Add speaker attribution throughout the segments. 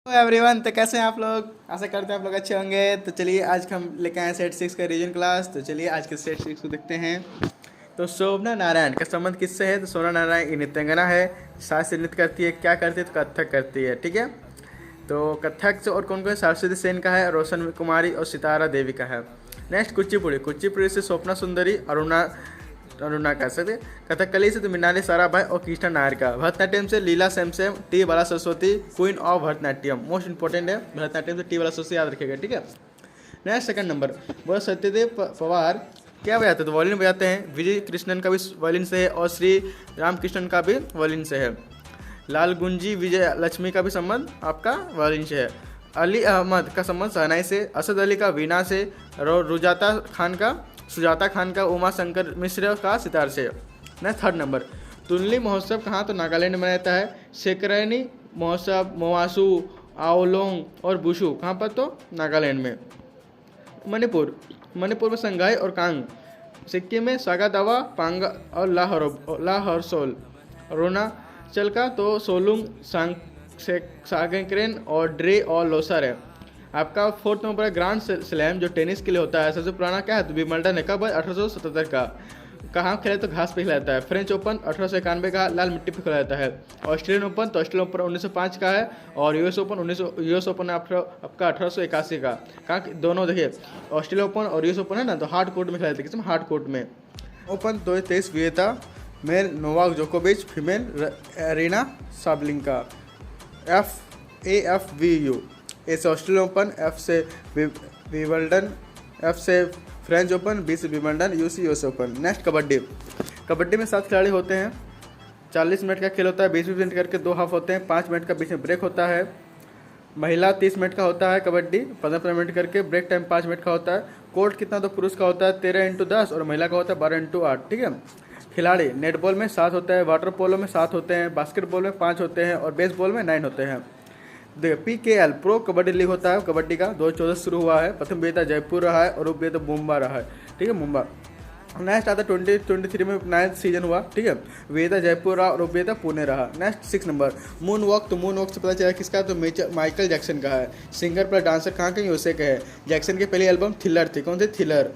Speaker 1: Hello everyone, तो कैसे हैं आप लोग। आशा करते हैं आप लोग अच्छे होंगे। तो चलिए आज हम लेके आए सेट 6 का रीजन क्लास। तो चलिए आज के सेट 6 को देखते हैं। तो शोभना नारायण का संबंध किससे है। तो शोभना नारायण ये नृत्यांगना है, शास्त्रीय नृत्य करती है। क्या करती है? तो कथक करती है। ठीक है। तो कथक से और कौन कौन है? सरस्वती सेन का है, रोशन कुमारी और सितारा देवी का है। नेक्स्ट कुचिपुड़ी। कुचिपुड़ी से स्वप्ना सुंदरी, अरुणा कह सकते। कथकली से तो मृणाली साराभाई और कृष्णा नायर का। भरतनाट्यम से Leela Samson, T Bala Saraswati, queen of Bharatanatyam. Most important है भरतनाट्यम से टी बाला सरस्वती, याद रखिएगा। ठीक है। नेक्स्ट सेकंड नंबर, बोलो सत्यदेव पवार क्या बजाते हैं? तो वायलिन बजाते हैं। विजय कृष्णन का भी वायलिन से है और श्री रामकृष्णन का भी वायलिन से है। लाल गुंजी विजय लक्ष्मी का भी संबंध आपका वायलिन से है। अली अहमद का संबंध शहनाई से। असद अली का वीणा से। सुजाता खान का उमा शंकर मिश्र का सितार से। नेक्स्ट थर्ड नंबर, तुनली महोत्सव कहाँ? तो नागालैंड में रहता है। शेकरैनी महोत्सव मोवासू, आओलोंग और बुशु कहाँ पर? तो नागालैंड में। मणिपुर में संघाई और कांग। सिक्किम में सागादावा, पांगा और लाहौरसोल। अरुणाचल का तो सोलुंग, सागेंक्रेन और ड्रे और लोसर है। आपका फोर्थ नंबर है ग्रांड स्लैम, जो टेनिस के लिए होता है। सबसे पुराना क्या है? तो विंबलडन है। कब? 1877 का। कहाँ खेला? तो घास पे खेला जाता है। फ्रेंच ओपन 1891 का, लाल मिट्टी पे खेला जाता है। ऑस्ट्रेलियन ओपन तो ऑस्ट्रेलियन ओपन 1905 का है। और यूएस ओपन आपका 1881 का। कहाँ? दोनों देखिए, ऑस्ट्रेलिया ओपन और यूएस ओपन है ना, तो हार्ड कोर्ट में खेला जाता है। किसमें? हार्ड कोर्ट में। ओपन 2023 विजेता मेल नोवाक जोकोविच, फीमेल एरिना साबलिंका। AFVU ए से ऑस्ट्रेलियन ओपन, F से विंबलडन, F से फ्रेंच ओपन, B से विंबलडन, U से यूएस ओपन। नेक्स्ट कबड्डी में 7 खिलाड़ी होते हैं। 40 मिनट का खेल होता है। 20 मिनट करके 2 हाफ होते हैं। 5 मिनट का बीच में ब्रेक होता है। महिला 30 मिनट का होता है कबड्डी, 15 मिनट करके। ब्रेक टाइम 5 मिनट का होता है। कोर्ट कितना? तो पुरुष का होता है 13x10 और महिला का होता है 12x8। ठीक है। खिलाड़ी नेटबॉल में 7 होते हैं, वाटर पोलो में 7 होते हैं, बास्केटबॉल में 5 होते हैं और बेसबॉल में 9 होते हैं। देखिए, PKL प्रो कबड्डी लीग होता है कबड्डी का, 2014 शुरू हुआ है। प्रथम विजेता जयपुर रहा है और उप विजेता मुंबा रहा है। ठीक है, मुंबा। नेक्स्ट आता है 2023 में 9th सीजन हुआ। ठीक है, विजेता जयपुर रहा और उप विजेता पुणे रहा। Next 6 number, moon walk. तो मून वॉक से पता चला किसका? तो माइकल जैक्सन का है। सिंगर प्लस डांसर कहाँ के? यूएसए के है। जैक्सन की पहली एल्बम थ्रिलर थी। कौन सी? Thriller.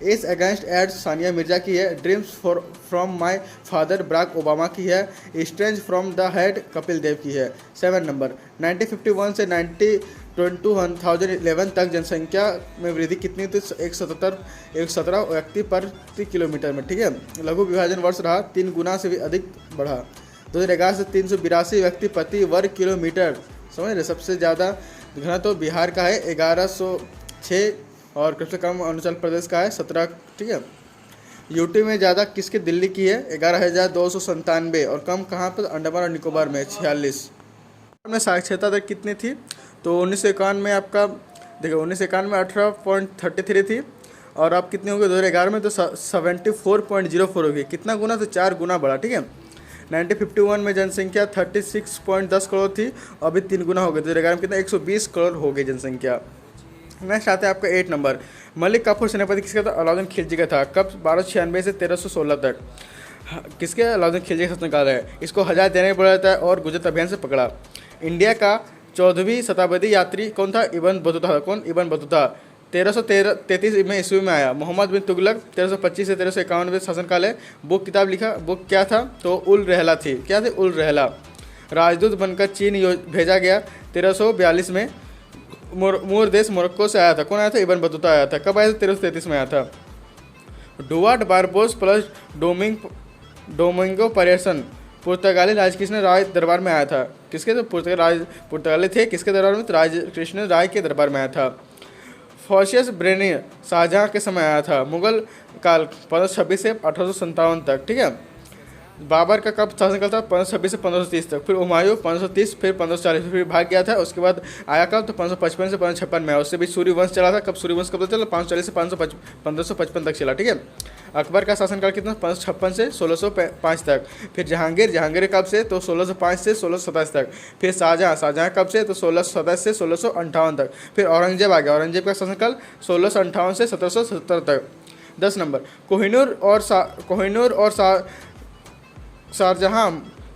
Speaker 1: Ace against odds Sania Mirza की है। Dreams from my father Barack Obama की है। Straight from the heart Kapil Dev की है। 7 नंबर, 1951 से 2011 तक जनसंख्या में वृद्धि कितनी थी? 117 व्यक्ति प्रति किलोमीटर में। ठीक है। लघु विभाजन वर्ष रहा, 3 गुना से भी अधिक बढ़ा। 2011 से 382 व्यक्ति प्रति वर्ग किलोमीटर। समझ रहे? सबसे ज़्यादा घना तो बिहार का है 1106 और सबसे कम अरुणाचल प्रदेश का है 17। ठीक है। यूटी में ज़्यादा किसके? दिल्ली की है 11,297 और कम कहाँ पर? अंडमान और निकोबार में 46। में साक्षरता दर कितनी थी? तो 1951 में आपका देखिए 1951 में 18.33 थी और अब कितनी होगी 2011 में? तो 74.04 होगी। कितना गुना? तो 4 गुना बढ़ा। ठीक है। 1951 में जनसंख्या 36.10 करोड़ थी, अभी 3 गुना हो गई। 2011 में कितना? 120 करोड़ हो गई जनसंख्या। नेक्स्ट आता है आपका 8 नंबर, मलिक काफूर सेनापति किसका था? अलाउद्दीन खिलजी का था। कब? 1296 से 1316 तक। किसके? अलाउद्दीन खिलजी का शासनकाल है। इसको 1000 देने पड़ा जाता है और गुजरात अभियान से पकड़ा। इंडिया का 14वीं शताब्दी यात्री कौन था? Ibn Battuta. कौन? Ibn Battuta. 1333 में ईस्वी में आया। मोहम्मद बिन तुगलक 1325 से 1351 में शासनकाल है। बुक किताब लिखा, बुक क्या था? तो उल रहला थी। क्या थी? उल रहला। राजदूत बनकर चीन भेजा गया 1342 में। मूर देश मोरक्को से आया था। कौन आया था? इब्न बतूता आया था। कब आया था? 1333 में आया था। डुआर्ट बारबोस प्लस डोमिंगो परेसन पुर्तगाली राजकृष्ण राय दरबार में आया था। किसके? तो पुर्तगाली थे। किसके दरबार में? तो राजकृष्ण राय के दरबार में आया था। फॉसियस ब्रेनी शाहजहाँ के समय आया था। मुगल काल 1526 से 1857 तक। ठीक है। बाबर का कब शासनकाल था? 1526 से 1530 तक। फिर हुमायूं 1530, फिर 1540, फिर भाग गया था। उसके बाद आया कब? तो 1555 से 1556 में। उससे भी सूर्यवंश चला था। कब सूर्यवंश कब चला? 540 से 1555 तक चला। ठीक है। अकबर का शासनकाल कितना? 1556 से 1605 तक। फिर जहांगीर कब से? तो 1605 से 1627 तक। फिर शाहजहाँ कब से? तो 1627 से 1658 तक। फिर औरंगजेब आ गया। औरंगजेब का शासनकाल 1658 से 1770 तक। 10 नंबर, कोहिनूर और शारजहाँ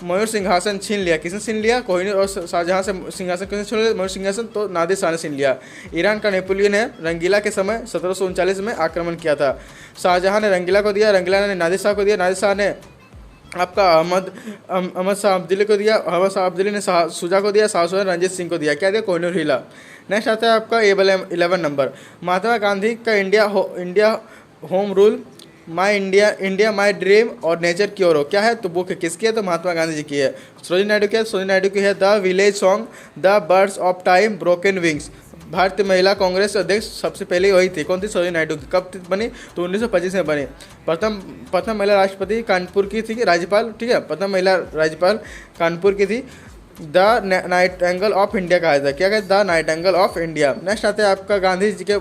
Speaker 1: मयूर सिंहासन छीन लिया, किसने छीन लिया? कोहिनूर और शाहजहां से सिंहासन किसने छीन लिया? मयूर सिंहासन तो नादिर शाह ने छीन लिया। ईरान का नेपोलियन है रंगीला के समय 1739 में आक्रमण किया था। शाहजहां ने रंगीला को दिया, रंगीला ने नादिर शाह को दिया, नादिर शाह ने आपका अहमद शाह अब्दुल्ली को दिया, अहमद शाह अब्दुल्ली ने शुजा को दिया, शाह शुजा ने रंजीत सिंह को दिया। क्या दिया? कोहिनूर हिला। नेक्स्ट आता है आपका 11 नंबर, महात्मा गांधी का India home rule, my India my dream और नेचर क्योर हो, क्या है? तो बुक किसकी है? तो महात्मा गांधी जी की है। सरोजिनी नायडू की है? सरोजिनी नायडू की है the village song, the birds of time, broken wings. भारतीय महिला कांग्रेस अध्यक्ष सबसे पहले वही थी, कौन थी? सरोजिनी नायडू की। कब बनी? तो 1925 में बनी। प्रथम महिला राष्ट्रपति कानपुर की थी, राज्यपाल, ठीक है, प्रथम महिला राज्यपाल कानपुर की थी। द नाइटिंगेल ऑफ इंडिया कहा जाता है, क्या कहते? The Nightingale of India. Next आता है आपका गांधी जी के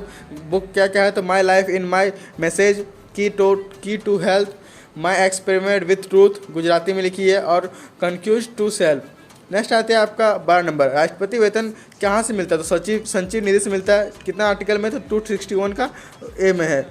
Speaker 1: बुक क्या क्या है? तो my life in my message, key to health, my experiment with truth, Gujarati में लिखी है, और कन्फ्यूज टू सेल्फ। नेक्स्ट आते हैं आपका 12 नंबर, राष्ट्रपति वेतन कहाँ से मिलता है? तो संचिव निधि से मिलता है। कितना आर्टिकल में? तो 261 का ए में है।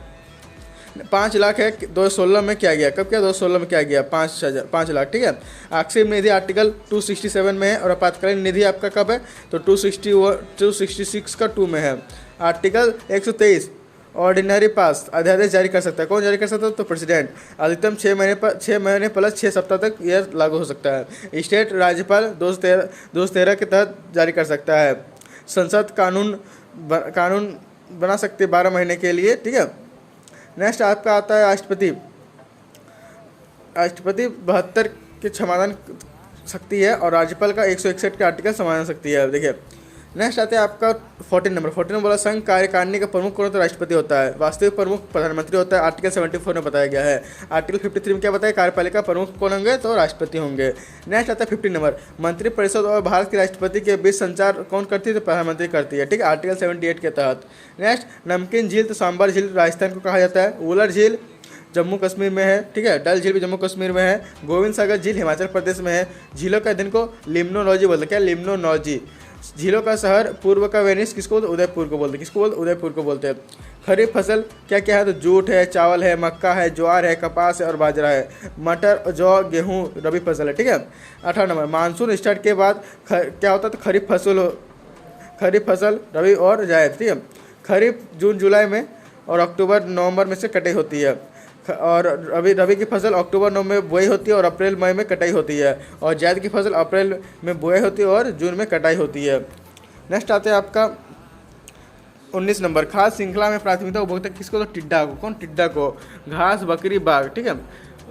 Speaker 1: 5 लाख है, 2016 में क्या गया? कब क्या? 2016 में क्या गया? 5 लाख, ठीक है। आक्षेप निधि आर्टिकल 267 में है, और आपातकालीन निधि आपका कब है? तो 266 का 2 में है। आर्टिकल 123 ऑर्डिनरी पास, अध्यादेश जारी कर सकता है। कौन जारी कर सकता है? तो प्रेसिडेंट। अधिकतम 6 महीने प्लस 6 सप्ताह तक यह लागू हो सकता है। स्टेट राज्यपाल 213 के तहत जारी कर सकता है। संसद कानून बना सकते 12 महीने के लिए, ठीक है। नेक्स्ट आपका आता है राष्ट्रपति 72 के समाधान सकती है, और राज्यपाल का 161 के आर्टिकल समाधान सकती है। देखिए नेक्स्ट आते हैं आपका 14 नंबर बोला संघ कार्यकारिणी का प्रमुख कौन होता है? राष्ट्रपति होता है। वास्तविक प्रमुख प्रधानमंत्री होता है, आर्टिकल 74 में बताया गया है। आर्टिकल 53 में क्या बताया? कार्यपालिका प्रमुख कौन होंगे? तो राष्ट्रपति होंगे। नेक्स्ट आता है 15 नंबर, मंत्रिपरिषद और भारत के राष्ट्रपति के बीच संचार कौन करती है? तो प्रधानमंत्री करती है, ठीक है, आर्टिकल 78 के तहत। नेक्स्ट नमकीन झील तो सांबर झील राजस्थान को कहा जाता है। वुलर झील जम्मू कश्मीर में है, ठीक है, डल झील भी जम्मू कश्मीर में है। गोविंद सागर झील हिमाचल प्रदेश में है। झीलों का दिन को लिम्नोलॉजी बोलते हैं, क्या? लिम्नोलॉजी। झीलों का शहर पूर्व का वेनिस किसको बोलते? उदयपुर को बोलते हैं। किसको बोलते? उदयपुर को बोलते हैं। खरीफ फसल क्या क्या है? तो जूट है, चावल है, मक्का है, ज्वार है, कपास है और बाजरा है। मटर, जौ, गेहूं रबी फसल है, ठीक है। 18 नंबर, मानसून स्टार्ट के बाद क्या होता है? तो खरीफ फसल रबी और जायद, ठीक है। खरीफ जून जुलाई में और अक्टूबर नवंबर में से कटाई होती है, और रबी की फसल अक्टूबर नवंबर में बुआई होती है और अप्रैल मई में कटाई होती है, और जायद की फसल अप्रैल में बुआई होती है और जून में कटाई होती है। नेक्स्ट आते हैं आपका 19 नंबर, खाद्य श्रृंखला में प्राथमिकता उपभोक्ता किसको? तो टिड्डा को। कौन? टिड्डा को। घास, बकरी, बाघ, ठीक है।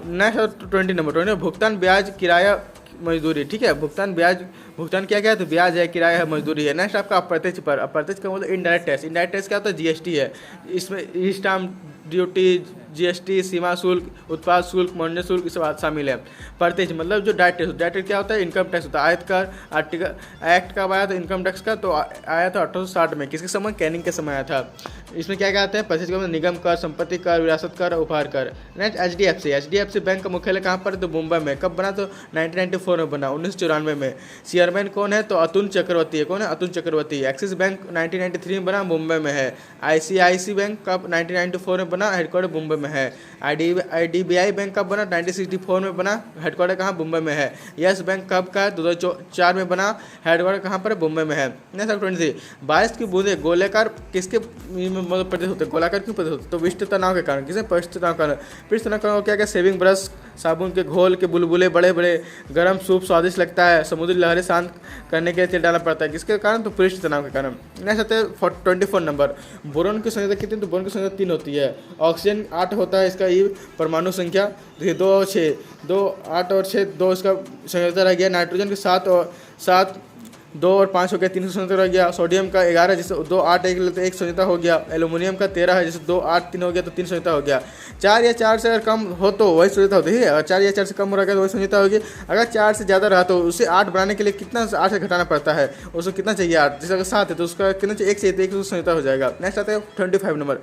Speaker 1: नेक्स्ट 20 नंबर, भुगतान ब्याज किराया मजदूरी, ठीक है। भुगतान क्या क्या है? तो ब्याज है, किराया है, मजदूरी है। नेक्स्ट आपका अप्रत्यक्ष कर। अप्रत्यक्ष का मतलब इनडायरेक्ट टैक्स क्या होता है? जीएसटी है। इसमें स्टाम्प ड्यूटी, जीएसटी, सीमा शुल्क, उत्पाद शुल्क, मंडी शुल्क ये सब शामिल है। प्रत्यक्ष मतलब जो डायरेक्ट टैक्स क्या होता है? इनकम टैक्स होता है। आयकर आर्टिकल एक्ट कब आया था इनकम टैक्स का? तो आया था 1860 में। किसके समय? कैनिंग के समय आया था। इसमें क्या क्या आते हैं? प्रत्यक्ष का मतलब निगम कर, संपत्ति कर, विरासत कर, उपहार कर। नेक्स्ट एचडीएफसी बैंक का मुख्यालय कहाँ पर? तो मुंबई में। कब बना? तो 1994 में बना, 1994 में। चेयरमैन कौन है? तो अतुल चक्रवर्ती है। कौन है? अतुल चक्रवर्ती। एक्सिस बैंक 1993 में बना, मुंबई में है। आईसीआईसी बैंक कब? 1994 में बना, हेडक्वार्टर मुंबई में है। आईडीबीआई बैंक कब बना? 1964 में बना, हेडक्वार्टर कहाँ? मुंबई में है। यस बैंक कब का है? 2004 में बना, हेडक्वार्टर कहाँ पर? मुंबई में है। नेक्स्ट 23, बारिश की बूंदे गोलाकार किसके मतलब प्रदर्शित होते हैं? गोलाकार क्यों प्रदर्शित होते हैं? तो पृष्ठ तनाव के कारण। किसे? पृष्ठ तनाव के कारण। पृष्ठ तनाव का क्या क्या? सेविंग ब्रश, साबुन के घोल के बुलबुले बड़े बड़े, गर्म सूप स्वादिष्ट लगता है, समुद्री लहरें शांत करने के लिए तेल डालना पड़ता है। किसके कारण? तो पृष्ठ तनाव के कारण। नेक्स्ट आते हैं 24 नंबर, बोरोन की संख्या कितनी? तो बोरोन की संख्या 3 होती है। ऑक्सीजन 8 होता है, इसका ये परमाणु संख्या। देखिए 2 और 6, 2 8 और 6 2 इसका संयोजन रह गया। नाइट्रोजन के 7 2 और 5 हो गया, 3 संयोजन रह गया। सोडियम का 11 जिससे 2 8 1 संयोजन हो गया। एल्यूमिनियम का 13 है, जैसे 2 8 3 हो गया तो 3 संयोजन हो गया। 4 या 4 से अगर कम हो तो वही संयोजन होती है। अगर 4 या 4 से कम हो रहा है तो वही संयोजन होगी। अगर 4 से ज़्यादा रहा तो उसे 8 बनाने के लिए कितना 8 से घटाना पड़ता है, उसको कितना चाहिए? 8। जैसे अगर 7 है तो उसका कितना चाहिए? 1 चाहिए तो 1 संयोजन हो जाएगा। नेक्स्ट आता है 25 नंबर,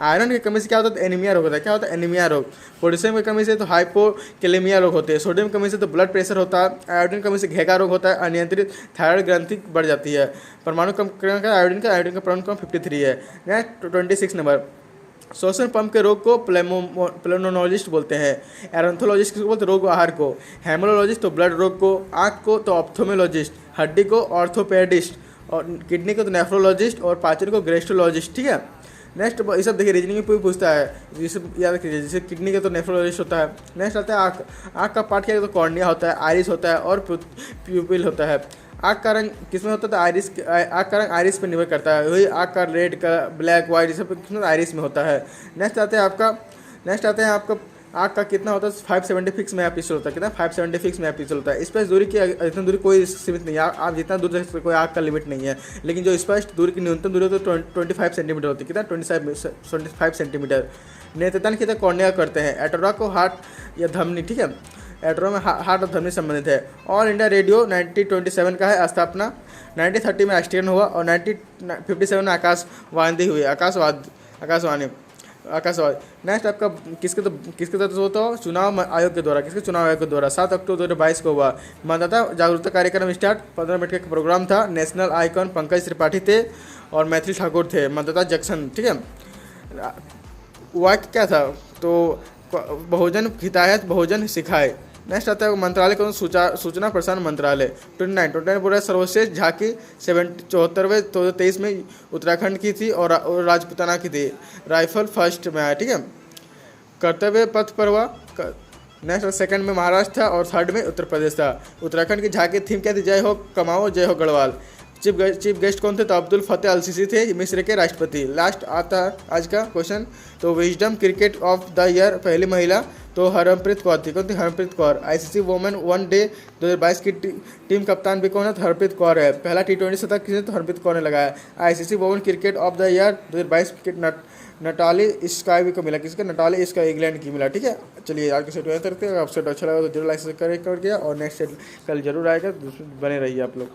Speaker 1: आयरन की कमी से क्या होता है? एनीमिया रोग होता है। क्या होता है? एनीमिया रोग। पोटेशियम की कमी से तो हाइपोकैलेमिया रोग होते हैं। सोडियम की कमी से तो ब्लड प्रेशर होता है। आयोडीन की कमी से घेगा रोग होता है। अनियंत्रित थायराइड ग्रंथि बढ़ जाती है। परमाणु कम का आयोडीन का परमाणु क्रम 53 है। नेक्स्ट 26 नंबर, श्वसन पंप के रोग को प्लेमोनोलॉजिस्ट बोलते हैं। एरंथोलॉजिस्ट किसको बोलते हैं? रोग आहार को। हेमोलॉजिस्ट तो ब्लड रोग को। आँख को तो ऑप्थोमेलॉजिस्ट। हड्डी को ऑर्थोपेडिस्ट। और किडनी को तो नेफ्रोलॉजिस्ट। और पाचन को गैस्ट्रोलॉजिस्ट। ठीक है। नेक्स्ट ये सब देखिए रीजनिंग में पूछता है, जैसे याद रखिए, जैसे किडनी का तो नेफ्रोलॉजिस्ट होता है। नेक्स्ट आता है आँख। आँख का पार्ट क्या है? तो कॉर्निया होता है, आइरिस होता है और प्यूपिल होता है। आँख का रंग किसमें होता है? तो आइरिस। आँख का रंग आइरिस पर निर्भर करता है। वही आँख का रेड का, ब्लैक, वाइट, ये सब किसमें? आइरिस में होता है। नेक्स्ट आते हैं आपका आँख का कितना होता है? 576 मेगापिक्सल होता है। कितना? 576 मेगापिक्सल होता है। स्पष्ट दूरी की इतना दूरी कोई सीमित नहीं है, आप जितना दूर देख सकते, कोई आँख का लिमिट नहीं है। लेकिन जो स्पष्ट दूरी की न्यूनतम दूरी होती है 25 सेंटीमीटर होती है। कितना? 25 सेंटीमीटर। नेत्रदान कितना? कॉर्निया करते हैं। एटोरा को हार्ट या धमनी, ठीक है, एटोरा में हार्ट और धमनी संबंधित है। ऑल इंडिया रेडियो 1927 का है स्थापना। 1930 में राष्ट्रीयकरण हुआ और 1957 में आकाशवाणी हुई। आकाशवाणी। नेक्स्ट आपका किसके तहत होता हो? चुनाव आयोग के द्वारा। किसके? चुनाव आयोग के द्वारा 7 अक्टूबर 2022 को हुआ। मतदाता जागरूकता कार्यक्रम स्टार्ट। 15 मिनट का प्रोग्राम था। नेशनल आइकॉन पंकज त्रिपाठी थे और मैथिली ठाकुर थे। मतदाता जंक्शन, ठीक है। वाक्य क्या था? तो बहुजन हितायत बहुजन सिखाए। नेक्स्ट आता है मंत्रालय कौन? सूचना प्रसारण मंत्रालय। 29 पूरा सर्वश्रेष्ठ झांकी 74वें 2023 में उत्तराखंड की थी और राजपूताना की थी। राइफल फर्स्ट में आया, ठीक है। कर्तव्य पथ पर हुआ। नेक्स्ट सेकंड में महाराष्ट्र था और थर्ड में उत्तर प्रदेश था। उत्तराखंड की झांकी थीम क्या थी? जय हो कमाओ, जय हो गढ़वाल। चीफ गेस्ट कौन थे? तो अब्दुल फतेह अल सीसी थे, मिस्र के राष्ट्रपति। लास्ट आता है आज का क्वेश्चन, तो wisdom cricket of the year पहली महिला तो हरमप्रीत कौर थी। कौन थी? Harmanpreet Kaur. ICC women one day 2022 की टीम कप्तान भी कौन है? तो हरमप्रीत कौर है। पहला T20 शतक किसने? तो हरमप्रीत कौर ने लगाया। ICC women cricket of the year 2022 नटाली sky को मिला। किसका? नटाली स्काई, इंग्लैंड की मिला, ठीक है। चलिए आज के सेट वैसे करते हैं। अगर आपसे अच्छा लगा तो जरूर लाइक कर दिया और नेक्स्ट सेट कल जरूर आएगा, बने रहिए आप लोग।